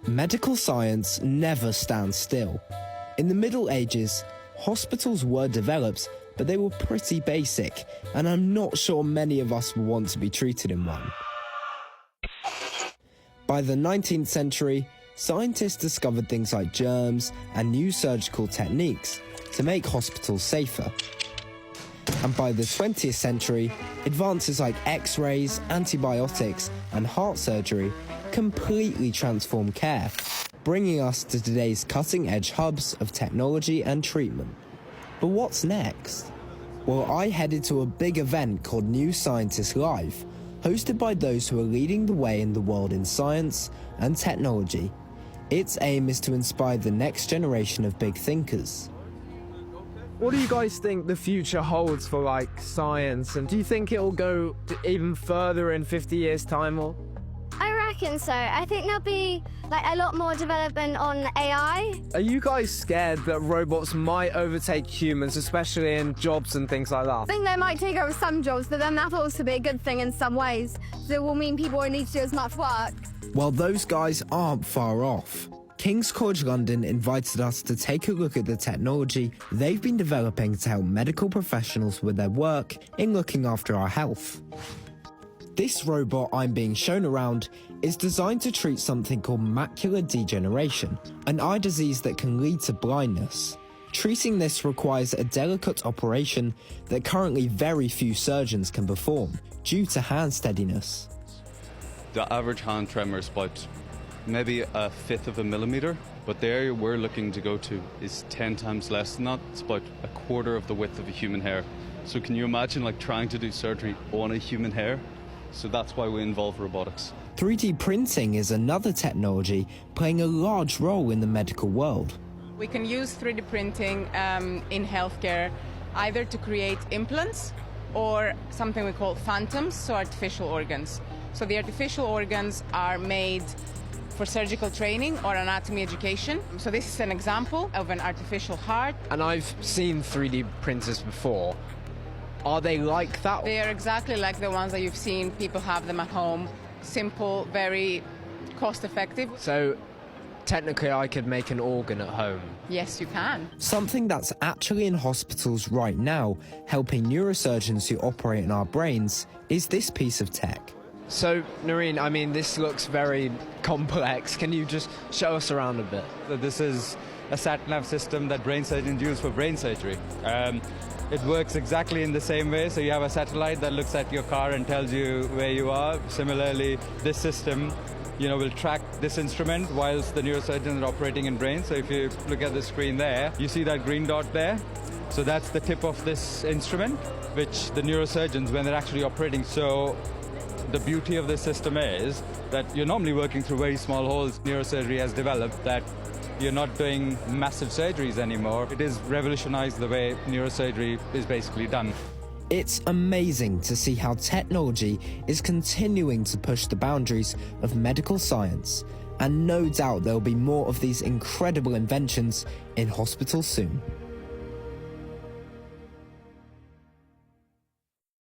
Medical science never stands still. In the Middle Ages, hospitals were developed, but they were pretty basic, and I'm not sure many of us would want to be treated in one. By the 19th century, scientists discovered things like germs and new surgical techniques to make hospitals safer. And by the 20th century, advances like X-rays, antibiotics, and heart surgery completely transformed care, bringing us to today's cutting-edge hubs of technology and treatment. But what's next? Well, I headed to a big event called New Scientist Live, hosted by those who are leading the way in the world in science and technology. Its aim is to inspire the next generation of big thinkers. What do you guys think the future holds for, like, science? And do you think it'll go even further in 50 years' time? Or? I reckon so. I think there'll be like a lot more development on AI. Are you guys scared that robots might overtake humans, especially in jobs and things like that? I think they might take over some jobs, but then that'll also be a good thing in some ways. So it will mean people won't need to do as much work. Well, those guys aren't far off. King's College London invited us to take a look at the technology they've been developing to help medical professionals with their work in looking after our health. This robot I'm being shown around is designed to treat something called macular degeneration, an eye disease that can lead to blindness. Treating this requires a delicate operation that currently very few surgeons can perform due to hand steadiness. The average hand tremor is about maybe 1/5 of a millimeter, but the area we're looking to go to is 10 times less than that. It's about 1/4 of the width of a human hair. So can you imagine like trying to do surgery on a human hair? So that's why we involve robotics. 3D printing is another technology playing a large role in the medical world. We can use 3D printing in healthcare either to create implants or something we call phantoms, so artificial organs. So the artificial organs are made for surgical training or anatomy education. So this is an example of an artificial heart. And I've seen 3D printers before. Are they like that? They are exactly like the ones that you've seen. People have them at home. Simple, very cost-effective. So technically I could make an organ at home. Yes, you can. Something that's actually in hospitals right now, helping neurosurgeons who operate on our brains, is this piece of tech. So, Noreen, I mean, this looks very complex. Can you just show us around a bit? So this is a sat-nav system that brain surgeons use for brain surgery. It works exactly in the same way. So you have a satellite that looks at your car and tells you where you are. Similarly, this system, will track this instrument whilst the neurosurgeons are operating in brain. So if you look at the screen there, you see that green dot there. So that's the tip of this instrument, which the neurosurgeons, when they're actually operating. So the beauty of this system is that you're normally working through very small holes. Neurosurgery has developed that you're not doing massive surgeries anymore. It has revolutionized the way neurosurgery is basically done. It's amazing to see how technology is continuing to push the boundaries of medical science, and no doubt there'll be more of these incredible inventions in hospitals soon.